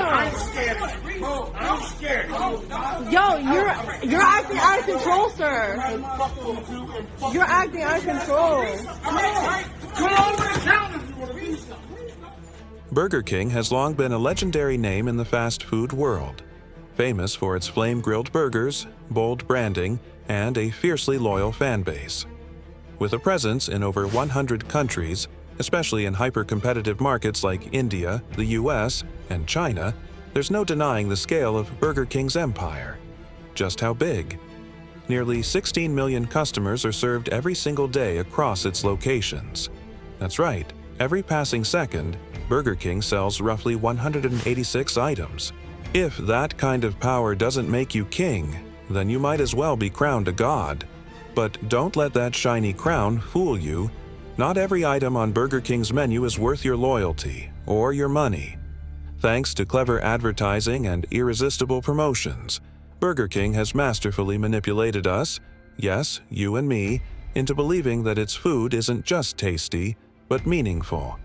I'm scared. I'm scared. Yo, you're acting out of control, sir. You're acting out of control. Burger King has long been a legendary name in the fast food world, famous for its flame-grilled burgers, bold branding, and a fiercely loyal fan base. With a presence in over 100 countries, especially in hyper-competitive markets like India, the US, and China, there's no denying the scale of Burger King's empire. Just how big? Nearly 16 million customers are served every single day across its locations. That's right, every passing second, Burger King sells roughly 186 items. If that kind of power doesn't make you king, then you might as well be crowned a god. But don't let that shiny crown fool you. Not every item on Burger King's menu is worth your loyalty or your money. Thanks to clever advertising and irresistible promotions, Burger King has masterfully manipulated us, yes, you and me, into believing that its food isn't just tasty, but meaningful.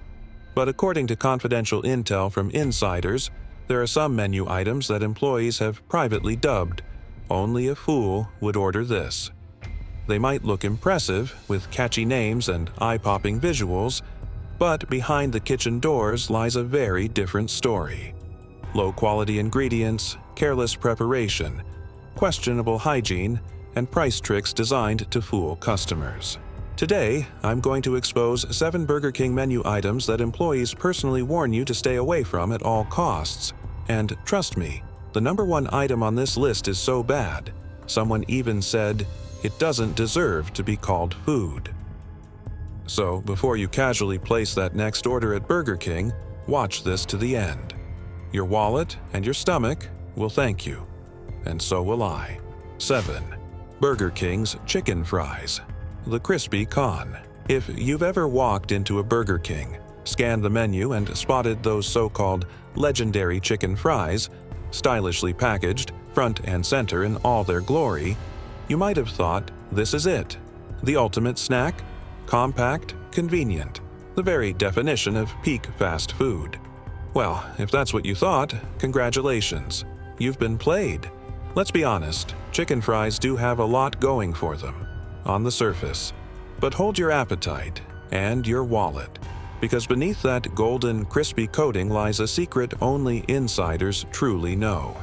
But according to confidential intel from insiders, there are some menu items that employees have privately dubbed, "Only a fool would order this." They might look impressive, with catchy names and eye-popping visuals, but behind the kitchen doors lies a very different story. Low-quality ingredients, careless preparation, questionable hygiene, and price tricks designed to fool customers. Today, I'm going to expose 7 Burger King menu items that employees personally warn you to stay away from at all costs. And trust me, the #1 item on this list is so bad, someone even said it doesn't deserve to be called food. So before you casually place that next order at Burger King, watch this to the end. Your wallet and your stomach will thank you. And so will I. 7. Burger King's chicken fries. The crispy con. If you've ever walked into a Burger King, scanned the menu, and spotted those so-called legendary chicken fries, stylishly packaged, front and center in all their glory, you might have thought, this is it. The ultimate snack? Compact, convenient. The very definition of peak fast food. Well, if that's what you thought, congratulations. You've been played. Let's be honest, chicken fries do have a lot going for them, on the surface. But hold your appetite and your wallet, because beneath that golden, crispy coating lies a secret only insiders truly know.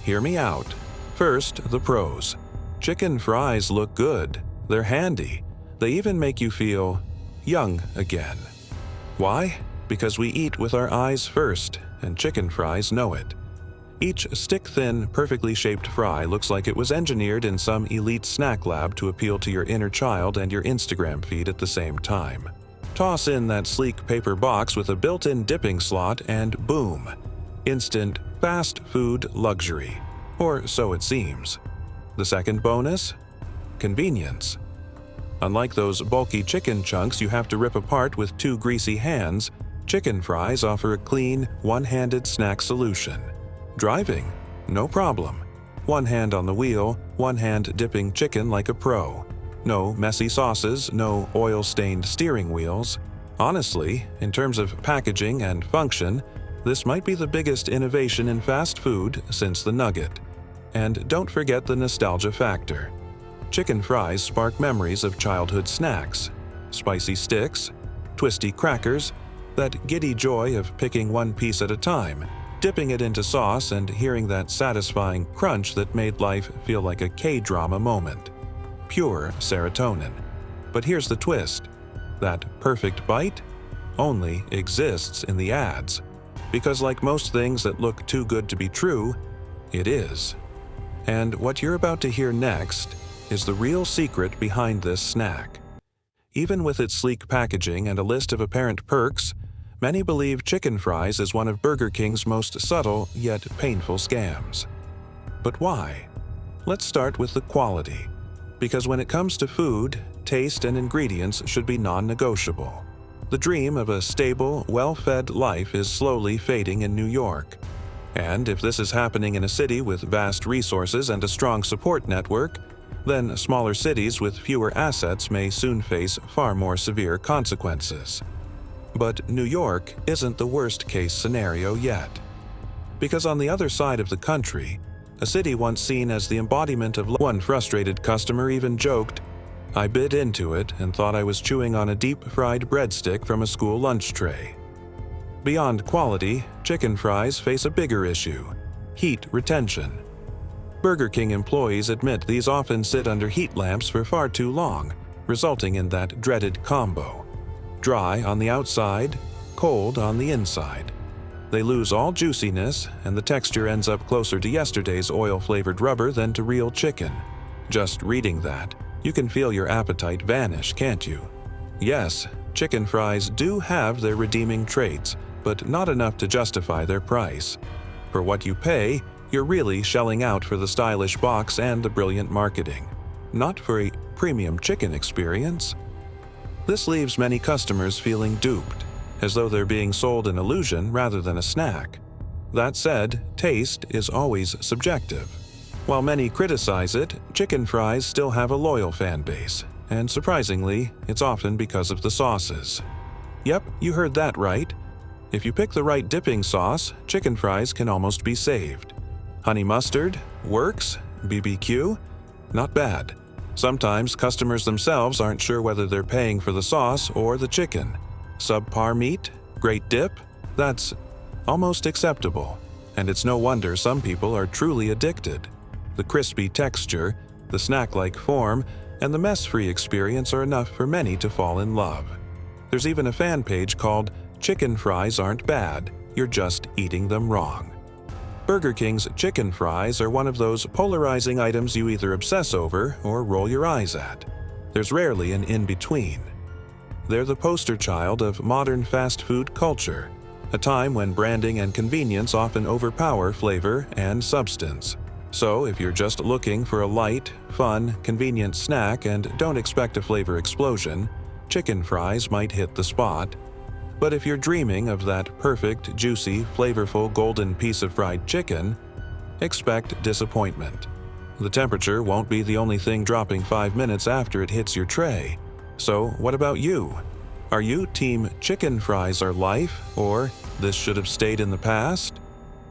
Hear me out. First, the pros. Chicken fries look good. They're handy. They even make you feel young again. Why? Because we eat with our eyes first, and chicken fries know it. Each stick-thin, perfectly shaped fry looks like it was engineered in some elite snack lab to appeal to your inner child and your Instagram feed at the same time. Toss in that sleek paper box with a built-in dipping slot and boom! Instant fast food luxury. Or so it seems. The second bonus? Convenience. Unlike those bulky chicken chunks you have to rip apart with 2 greasy hands, chicken fries offer a clean, one-handed snack solution. Driving? No problem. One hand on the wheel, one hand dipping chicken like a pro. No messy sauces, no oil-stained steering wheels. Honestly, in terms of packaging and function, this might be the biggest innovation in fast food since the nugget. And don't forget the nostalgia factor. Chicken fries spark memories of childhood snacks. Spicy sticks, twisty crackers, that giddy joy of picking one piece at a time, dipping it into sauce and hearing that satisfying crunch that made life feel like a K-drama moment. Pure serotonin. But here's the twist. That perfect bite only exists in the ads. Because like most things that look too good to be true, it is. And what you're about to hear next is the real secret behind this snack. Even with its sleek packaging and a list of apparent perks, many believe chicken fries is one of Burger King's most subtle yet painful scams. But why? Let's start with the quality. Because when it comes to food, taste and ingredients should be non-negotiable. The dream of a stable, well-fed life is slowly fading in New York. And if this is happening in a city with vast resources and a strong support network, then smaller cities with fewer assets may soon face far more severe consequences. But New York isn't the worst-case scenario yet. Because on the other side of the country, a city once seen as the embodiment of one frustrated customer even joked, "I bit into it and thought I was chewing on a deep-fried breadstick from a school lunch tray." Beyond quality, chicken fries face a bigger issue: heat retention. Burger King employees admit these often sit under heat lamps for far too long, resulting in that dreaded combo: dry on the outside, cold on the inside. They lose all juiciness, and the texture ends up closer to yesterday's oil-flavored rubber than to real chicken. Just reading that, you can feel your appetite vanish, can't you? Yes, chicken fries do have their redeeming traits, but not enough to justify their price. For what you pay, you're really shelling out for the stylish box and the brilliant marketing, not for a premium chicken experience. This leaves many customers feeling duped, as though they're being sold an illusion rather than a snack. That said, taste is always subjective. While many criticize it, chicken fries still have a loyal fan base, and surprisingly, it's often because of the sauces. Yep, you heard that right. If you pick the right dipping sauce, chicken fries can almost be saved. Honey mustard? Works? BBQ? Not bad. Sometimes customers themselves aren't sure whether they're paying for the sauce or the chicken. Subpar meat? Great dip? That's almost acceptable. And it's no wonder some people are truly addicted. The crispy texture, the snack-like form, and the mess-free experience are enough for many to fall in love. There's even a fan page called "Chicken Fries Aren't Bad, You're Just Eating Them Wrong." Burger King's chicken fries are one of those polarizing items you either obsess over or roll your eyes at. There's rarely an in-between. They're the poster child of modern fast food culture, a time when branding and convenience often overpower flavor and substance. So if you're just looking for a light, fun, convenient snack and don't expect a flavor explosion, chicken fries might hit the spot. But if you're dreaming of that perfect, juicy, flavorful golden piece of fried chicken, expect disappointment. The temperature won't be the only thing dropping 5 minutes after it hits your tray. So what about you? Are you team chicken fries are life, or this should have stayed in the past?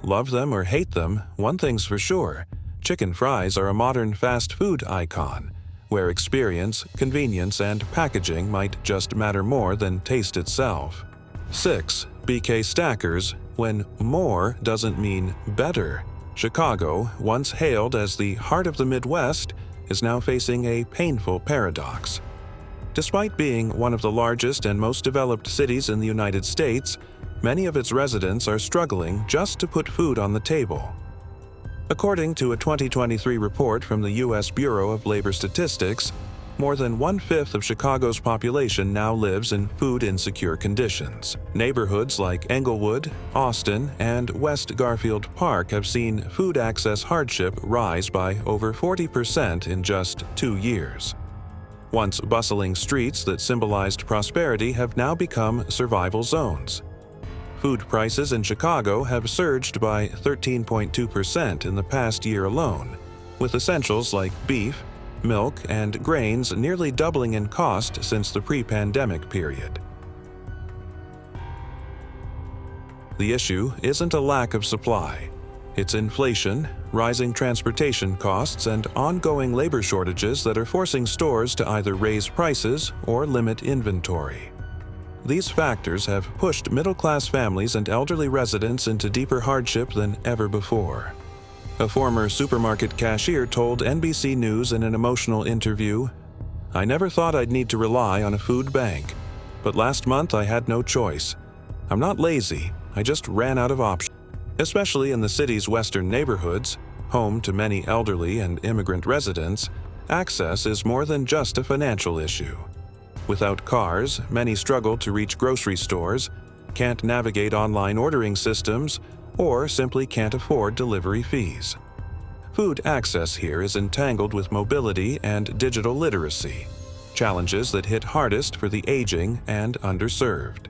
Love them or hate them, one thing's for sure: chicken fries are a modern fast food icon, where experience, convenience, and packaging might just matter more than taste itself. 6. BK Stackers, when more doesn't mean better. Chicago, once hailed as the heart of the Midwest, is now facing a painful paradox. Despite being one of the largest and most developed cities in the United States, many of its residents are struggling just to put food on the table. According to a 2023 report from the U.S. Bureau of Labor Statistics, more than 1/5 of Chicago's population now lives in food-insecure conditions. Neighborhoods like Englewood, Austin, and West Garfield Park have seen food access hardship rise by over 40% in just 2 years. Once bustling streets that symbolized prosperity have now become survival zones. Food prices in Chicago have surged by 13.2% in the past year alone, with essentials like beef, milk, and grains nearly doubling in cost since the pre-pandemic period. The issue isn't a lack of supply. It's inflation, rising transportation costs, and ongoing labor shortages that are forcing stores to either raise prices or limit inventory. These factors have pushed middle-class families and elderly residents into deeper hardship than ever before. A former supermarket cashier told NBC News in an emotional interview, "I never thought I'd need to rely on a food bank, but last month I had no choice. I'm not lazy, I just ran out of options." Especially in the city's western neighborhoods, home to many elderly and immigrant residents, access is more than just a financial issue. Without cars, many struggle to reach grocery stores, can't navigate online ordering systems, or simply can't afford delivery fees. Food access here is entangled with mobility and digital literacy, challenges that hit hardest for the aging and underserved.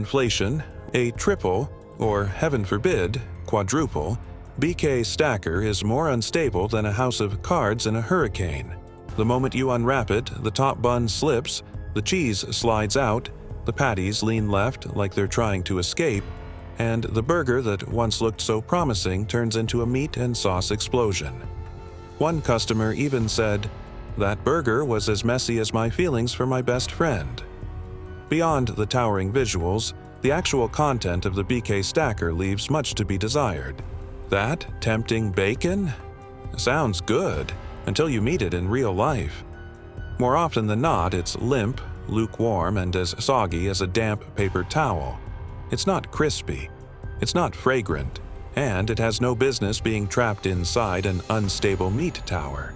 Inflation, a triple, or heaven forbid, quadruple, BK Stacker is more unstable than a house of cards in a hurricane. The moment you unwrap it, the top bun slips, the cheese slides out, the patties lean left like they're trying to escape, and the burger that once looked so promising turns into a meat and sauce explosion. One customer even said, "That burger was as messy as my feelings for my best friend." Beyond the towering visuals, the actual content of the BK Stacker leaves much to be desired. That tempting bacon? Sounds good, until you meet it in real life. More often than not, it's limp, lukewarm, and as soggy as a damp paper towel. It's not crispy, it's not fragrant, and it has no business being trapped inside an unstable meat tower.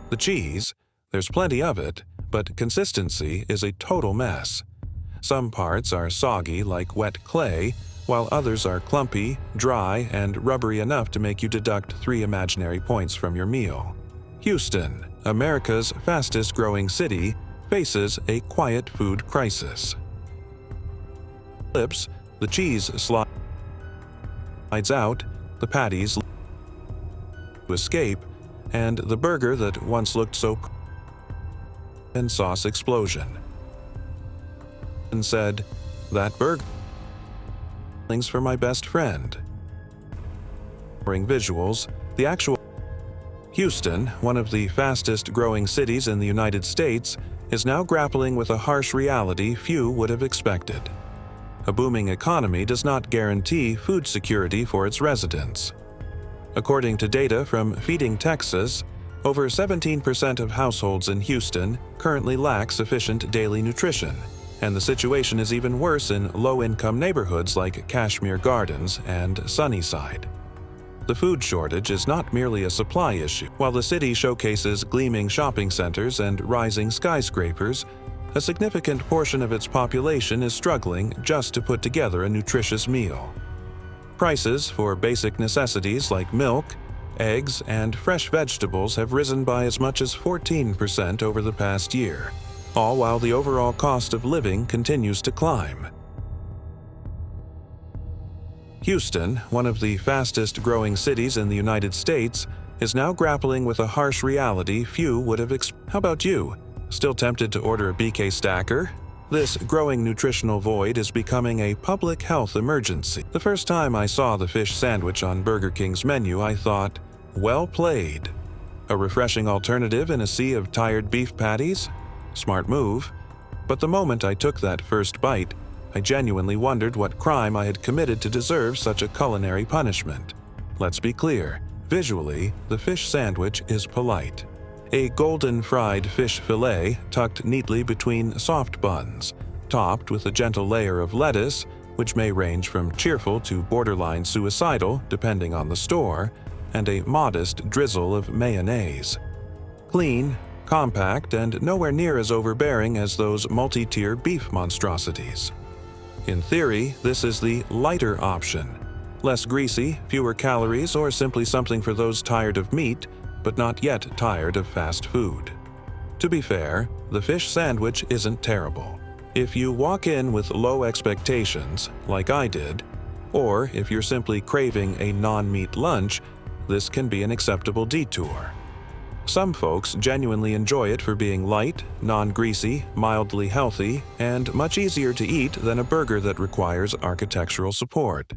The cheese, there's plenty of it, but consistency is a total mess. Some parts are soggy like wet clay, while others are clumpy, dry, and rubbery enough to make you deduct 3 imaginary points from your meal. Houston, America's fastest-growing city, faces a quiet food crisis. Lips, the cheese slides out, the patties to escape, and the burger that once looked so and sauce explosion. And said, "That burger for my best friend." Visuals, the actual Houston, one of the fastest-growing cities in the United States, is now grappling with a harsh reality few would have expected. A booming economy does not guarantee food security for its residents. According to data from Feeding Texas, over 17% of households in Houston currently lack sufficient daily nutrition, and the situation is even worse in low-income neighborhoods like Kashmir Gardens and Sunnyside. The food shortage is not merely a supply issue. While the city showcases gleaming shopping centers and rising skyscrapers, a significant portion of its population is struggling just to put together a nutritious meal. Prices for basic necessities like milk, eggs, and fresh vegetables have risen by as much as 14% over the past year, all while the overall cost of living continues to climb. Houston, one of the fastest-growing cities in the United States, is now grappling with a harsh reality few would have expected. How about you? Still tempted to order a BK Stacker? This growing nutritional void is becoming a public health emergency. The first time I saw the fish sandwich on Burger King's menu, I thought, well played. A refreshing alternative in a sea of tired beef patties? Smart move. But the moment I took that first bite, I genuinely wondered what crime I had committed to deserve such a culinary punishment. Let's be clear, visually, the fish sandwich is polite. A golden fried fish fillet tucked neatly between soft buns, topped with a gentle layer of lettuce, which may range from cheerful to borderline suicidal depending on the store, and a modest drizzle of mayonnaise. Clean, compact, and nowhere near as overbearing as those multi-tier beef monstrosities. In theory, this is the lighter option. Less greasy, fewer calories, or simply something for those tired of meat, but not yet tired of fast food. To be fair, the fish sandwich isn't terrible. If you walk in with low expectations, like I did, or if you're simply craving a non-meat lunch, this can be an acceptable detour. Some folks genuinely enjoy it for being light, non-greasy, mildly healthy, and much easier to eat than a burger that requires architectural support.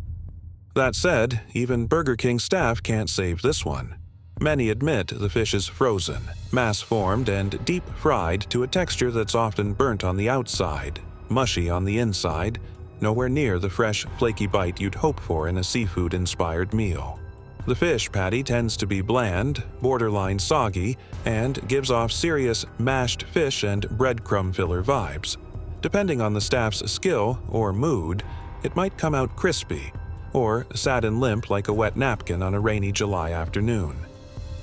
That said, even Burger King staff can't save this one. Many admit the fish is frozen, mass-formed, and deep-fried to a texture that's often burnt on the outside, mushy on the inside, nowhere near the fresh, flaky bite you'd hope for in a seafood-inspired meal. The fish patty tends to be bland, borderline soggy, and gives off serious mashed fish and breadcrumb filler vibes. Depending on the staff's skill or mood, it might come out crispy, or sad and limp like a wet napkin on a rainy July afternoon.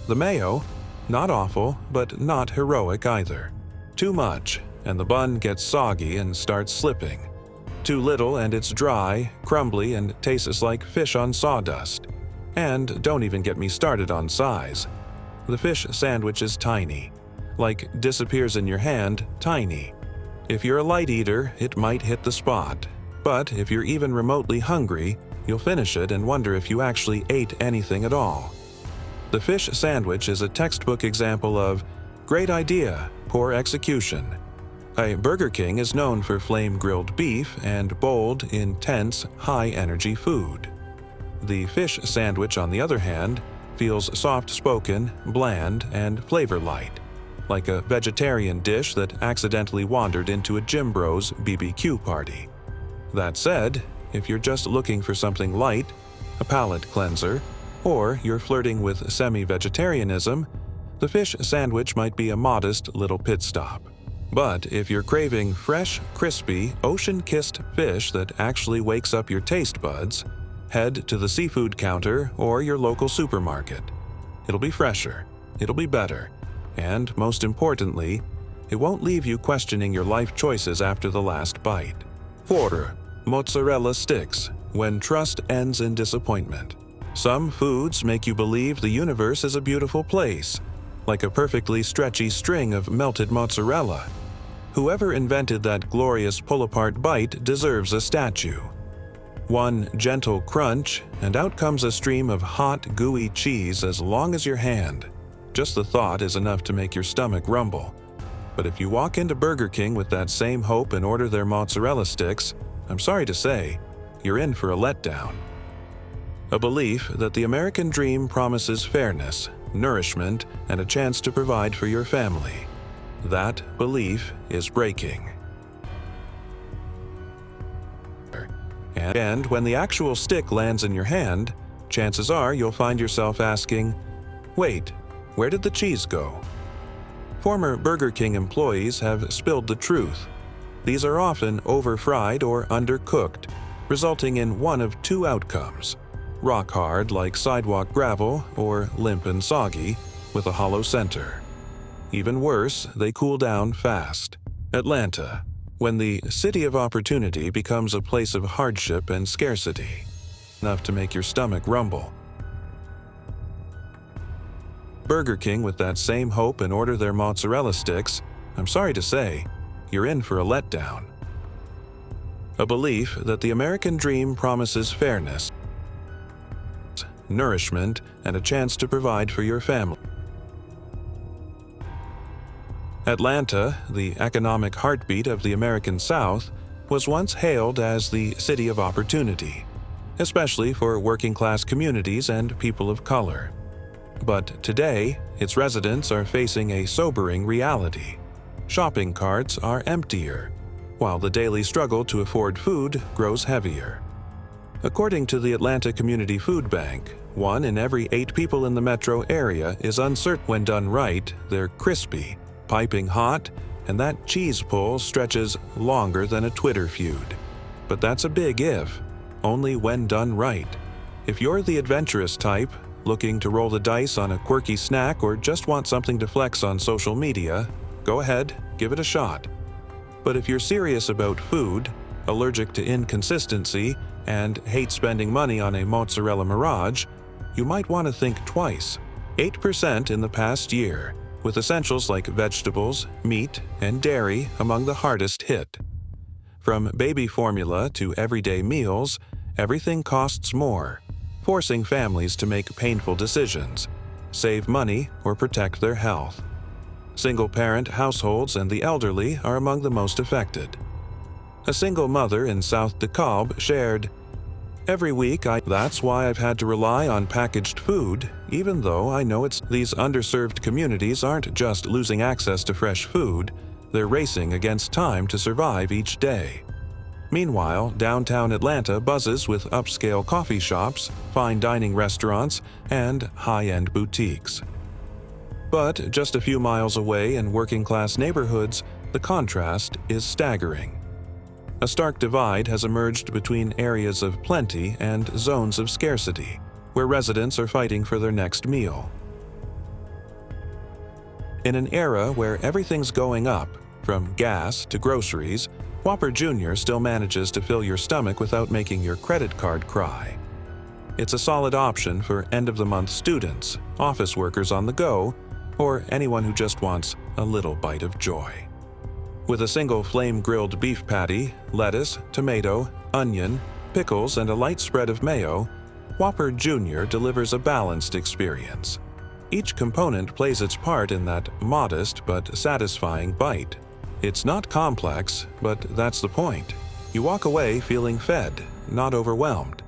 The mayo, not awful, but not heroic either. Too much, and the bun gets soggy and starts slipping. Too little and it's dry, crumbly, and tastes like fish on sawdust. And don't even get me started on size. The fish sandwich is tiny. Like disappears in your hand, tiny. If you're a light eater, it might hit the spot. But if you're even remotely hungry, you'll finish it and wonder if you actually ate anything at all. The fish sandwich is a textbook example of great idea, poor execution. Burger King is known for flame-grilled beef and bold, intense, high-energy food. The fish sandwich, on the other hand, feels soft-spoken, bland, and flavor-light, like a vegetarian dish that accidentally wandered into a gym bros BBQ party. That said, if you're just looking for something light, a palate cleanser, or you're flirting with semi-vegetarianism, the fish sandwich might be a modest little pit stop. But if you're craving fresh, crispy, ocean-kissed fish that actually wakes up your taste buds, head to the seafood counter or your local supermarket. It'll be fresher, it'll be better, and most importantly, it won't leave you questioning your life choices after the last bite. 4. Mozzarella sticks, when trust ends in disappointment. Some foods make you believe the universe is a beautiful place, like a perfectly stretchy string of melted mozzarella. Whoever invented that glorious pull-apart bite deserves a statue. One gentle crunch, and out comes a stream of hot, gooey cheese as long as your hand. Just the thought is enough to make your stomach rumble. But if you walk into Burger King with that same hope and order their mozzarella sticks, I'm sorry to say, you're in for a letdown. A belief that the American dream promises fairness, nourishment, and a chance to provide for your family. That belief is breaking. And when the actual stick lands in your hand, chances are you'll find yourself asking, "Wait, where did the cheese go?" Former Burger King employees have spilled the truth. These are often over-fried or undercooked, resulting in one of two outcomes: rock hard like sidewalk gravel or limp and soggy with a hollow center. Even worse, they cool down fast. Atlanta, when the city of opportunity becomes a place of hardship and scarcity, enough to make your stomach rumble. Burger King with that same hope and order their mozzarella sticks, I'm sorry to say, you're in for a letdown. A belief that the American dream promises fairness, nourishment, and a chance to provide for your family. Atlanta, the economic heartbeat of the American South, was once hailed as the city of opportunity, especially for working-class communities and people of color. But today, its residents are facing a sobering reality. Shopping carts are emptier, while the daily struggle to afford food grows heavier. According to the Atlanta Community Food Bank, 1 in every 8 people in the metro area is uncertain. When done right, they're crispy, piping hot, and that cheese pull stretches longer than a Twitter feud. But that's a big if, only when done right. If you're the adventurous type, looking to roll the dice on a quirky snack or just want something to flex on social media, go ahead, give it a shot. But if you're serious about food, allergic to inconsistency, and hate spending money on a mozzarella mirage, you might want to think twice. 8% in the past year, with essentials like vegetables, meat, and dairy among the hardest hit. From baby formula to everyday meals, everything costs more, forcing families to make painful decisions, save money, or protect their health. Single-parent households and the elderly are among the most affected. A single mother in South DeKalb shared, "Every week that's why I've had to rely on packaged food, even though I know these underserved communities aren't just losing access to fresh food, they're racing against time to survive each day." Meanwhile, downtown Atlanta buzzes with upscale coffee shops, fine dining restaurants, and high-end boutiques. But just a few miles away in working-class neighborhoods, the contrast is staggering. A stark divide has emerged between areas of plenty and zones of scarcity, where residents are fighting for their next meal. In an era where everything's going up, from gas to groceries, Whopper Jr. still manages to fill your stomach without making your credit card cry. It's a solid option for end-of-the-month students, office workers on the go, or anyone who just wants a little bite of joy. With a single flame-grilled beef patty, lettuce, tomato, onion, pickles, and a light spread of mayo, Whopper Jr. delivers a balanced experience. Each component plays its part in that modest but satisfying bite. It's not complex, but that's the point. You walk away feeling fed, not overwhelmed.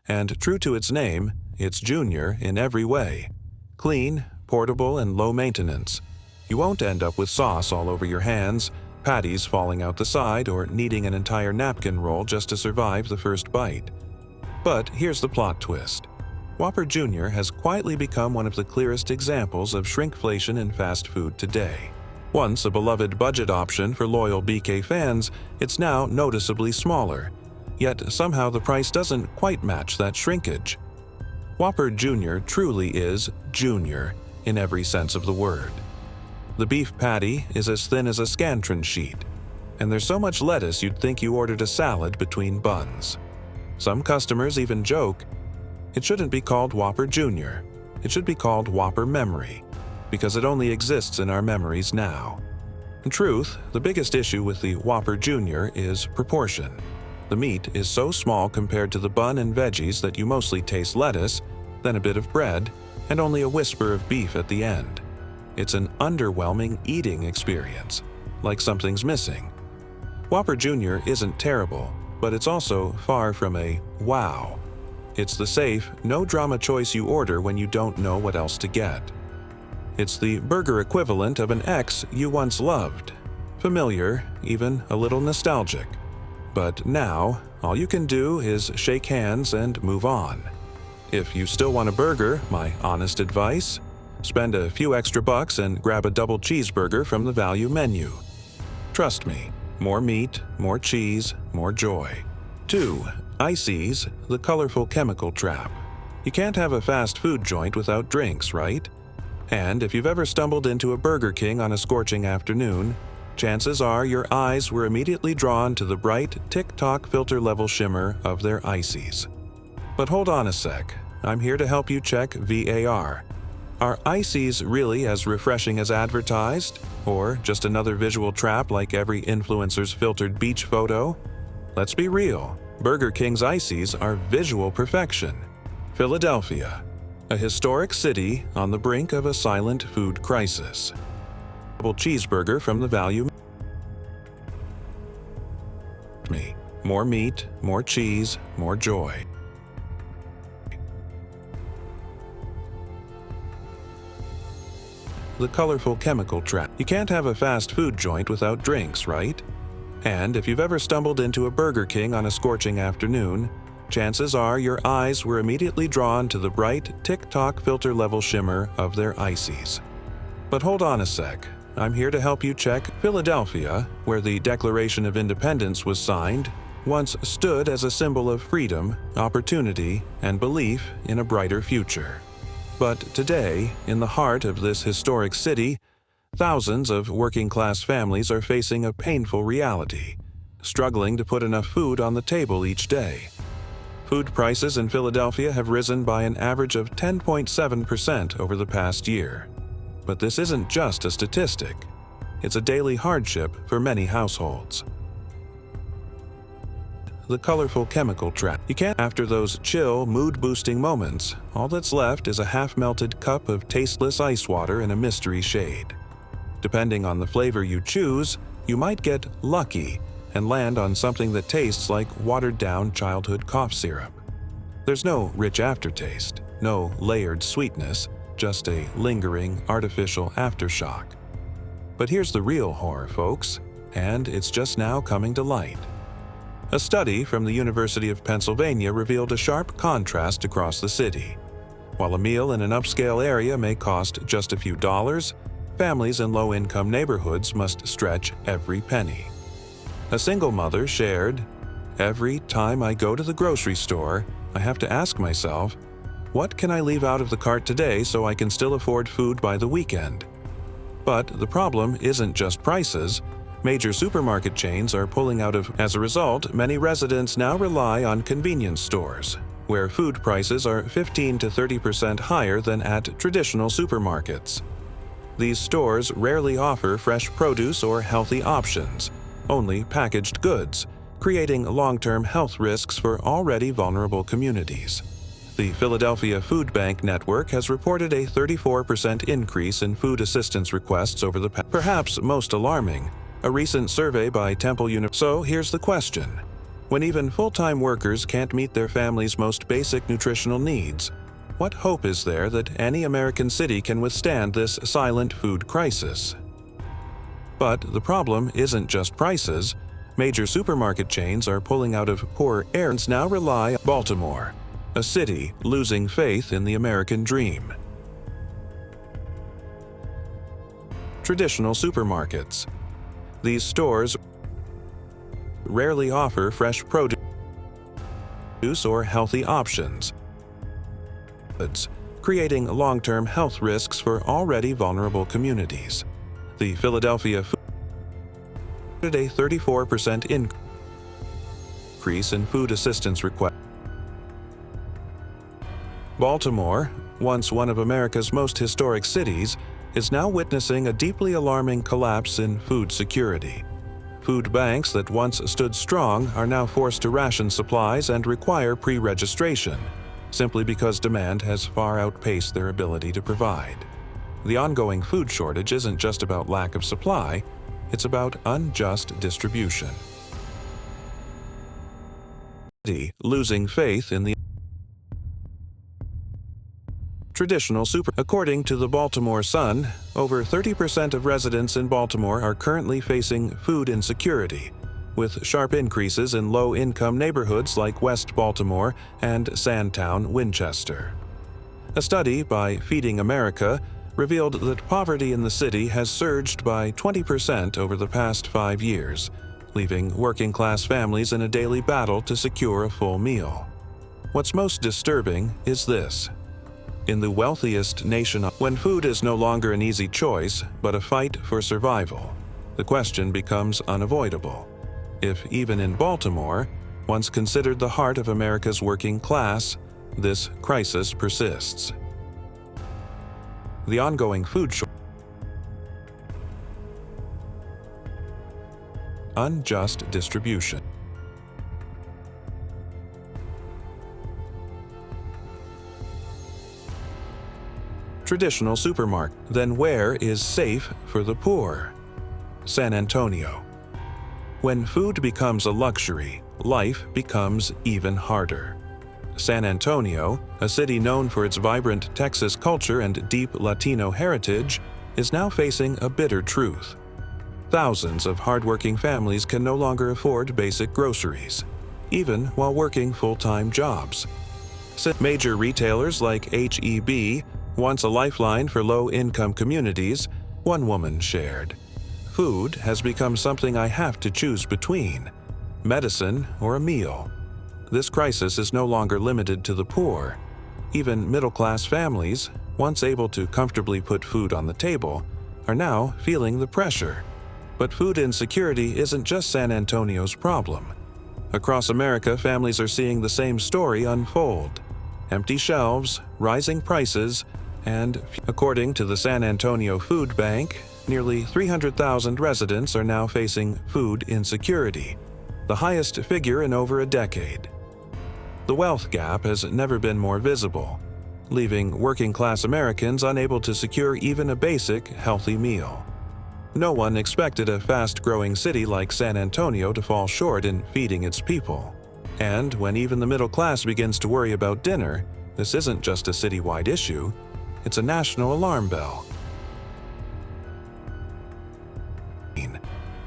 And true to its name, it's Junior in every way. Clean, portable, and low maintenance. You won't end up with sauce all over your hands, patties falling out the side, or needing an entire napkin roll just to survive the first bite. But here's the plot twist. Whopper Jr. has quietly become one of the clearest examples of shrinkflation in fast food today. Once a beloved budget option for loyal BK fans, it's now noticeably smaller. Yet somehow the price doesn't quite match that shrinkage. Whopper Jr. truly is Junior in every sense of the word. The beef patty is as thin as a Scantron sheet, and there's so much lettuce you'd think you ordered a salad between buns. Some customers even joke, it shouldn't be called Whopper Jr., it should be called Whopper Memory, because it only exists in our memories now. In truth, the biggest issue with the Whopper Jr. is proportion. The meat is so small compared to the bun and veggies that you mostly taste lettuce, then a bit of bread, and only a whisper of beef at the end. It's an underwhelming eating experience, like something's missing. Whopper Jr. isn't terrible, but it's also far from a wow. It's the safe, no-drama choice you order when you don't know what else to get. It's the burger equivalent of an ex you once loved. Familiar, even a little nostalgic. But now, all you can do is shake hands and move on. If you still want a burger, my honest advice, spend a few extra bucks and grab a double cheeseburger from the value menu. Trust me, more meat, more cheese, more joy. 2. Ices, the colorful chemical trap. You can't have a fast food joint without drinks, right? And if you've ever stumbled into a Burger King on a scorching afternoon, chances are your eyes were immediately drawn to the bright, tick-tock filter-level shimmer of their ices. But hold on a sec, I'm here to help you check VAR. Are ices really as refreshing as advertised? Or just another visual trap like every influencer's filtered beach photo? Let's be real. Burger King's ices are visual perfection. Philadelphia, a historic city on the brink of a silent food crisis. Double cheeseburger from the value me. More meat, more cheese, more joy. The colorful chemical trap. You can't have a fast food joint without drinks, right? And if you've ever stumbled into a Burger King on a scorching afternoon, chances are your eyes were immediately drawn to the bright, tick-tock filter-level shimmer of their ices. But hold on a sec, I'm here to help you check Philadelphia, where the Declaration of Independence was signed, once stood as a symbol of freedom, opportunity, and belief in a brighter future. But today, in the heart of this historic city, thousands of working-class families are facing a painful reality, struggling to put enough food on the table each day. Food prices in Philadelphia have risen by an average of 10.7% over the past year. But this isn't just a statistic. It's a daily hardship for many households. The colorful chemical trap. You can't. After those chill, mood-boosting moments, all that's left is a half-melted cup of tasteless ice water in a mystery shade. Depending on the flavor you choose, you might get lucky and land on something that tastes like watered-down childhood cough syrup. There's no rich aftertaste, no layered sweetness, just a lingering, artificial aftershock. But here's the real horror, folks, and it's just now coming to light. A study from the University of Pennsylvania revealed a sharp contrast across the city. While a meal in an upscale area may cost just a few dollars, families in low-income neighborhoods must stretch every penny. A single mother shared, "Every time I go to the grocery store, I have to ask myself, what can I leave out of the cart today so I can still afford food by the weekend?" But the problem isn't just prices. Major supermarket chains are pulling out of. As a result, many residents now rely on convenience stores, where food prices are 15 to 30% higher than at traditional supermarkets. These stores rarely offer fresh produce or healthy options, only packaged goods, creating long-term health risks for already vulnerable communities. The Philadelphia Food Bank Network has reported a 34% increase in food assistance requests over the past. Perhaps most alarming, A recent survey by Temple University. So here's the question. When even full-time workers can't meet their family's most basic nutritional needs, what hope is there that any American city can withstand this silent food crisis? But the problem isn't just prices. Major supermarket chains are pulling out of poor areas now rely on Baltimore, a city losing faith in the American dream. Traditional supermarkets. These stores rarely offer fresh produce or healthy options, creating long-term health risks for already vulnerable communities. The Philadelphia food a 34% increase in food assistance requests. Baltimore, once one of America's most historic cities, is now witnessing a deeply alarming collapse in food security. Food banks that once stood strong are now forced to ration supplies and require pre-registration, simply because demand has far outpaced their ability to provide. The ongoing food shortage isn't just about lack of supply, it's about unjust distribution. Losing faith in the traditional super. According to the Baltimore Sun, over 30% of residents in Baltimore are currently facing food insecurity, with sharp increases in low-income neighborhoods like West Baltimore and Sandtown, Winchester. A study by Feeding America revealed that poverty in the city has surged by 20% over the past 5 years, leaving working-class families in a daily battle to secure a full meal. What's most disturbing is this. In the wealthiest nation, when food is no longer an easy choice, but a fight for survival, the question becomes unavoidable. If even in Baltimore, once considered the heart of America's working class, this crisis persists. The ongoing food shortage, unjust distribution. Traditional supermarket. Then where is safe for the poor? San Antonio. When food becomes a luxury, life becomes even harder. San Antonio, a city known for its vibrant Texas culture and deep Latino heritage, is now facing a bitter truth. Thousands of hardworking families can no longer afford basic groceries, even while working full-time jobs. Major retailers like H-E-B, once a lifeline for low-income communities, one woman shared, "Food has become something I have to choose between, medicine or a meal." This crisis is no longer limited to the poor. Even middle-class families, once able to comfortably put food on the table, are now feeling the pressure. But food insecurity isn't just San Antonio's problem. Across America, families are seeing the same story unfold. Empty shelves, rising prices, and, according to the San Antonio Food Bank, nearly 300,000 residents are now facing food insecurity, the highest figure in over a decade. The wealth gap has never been more visible, leaving working-class Americans unable to secure even a basic, healthy meal. No one expected a fast-growing city like San Antonio to fall short in feeding its people. And when even the middle class begins to worry about dinner, this isn't just a citywide issue, it's a national alarm bell.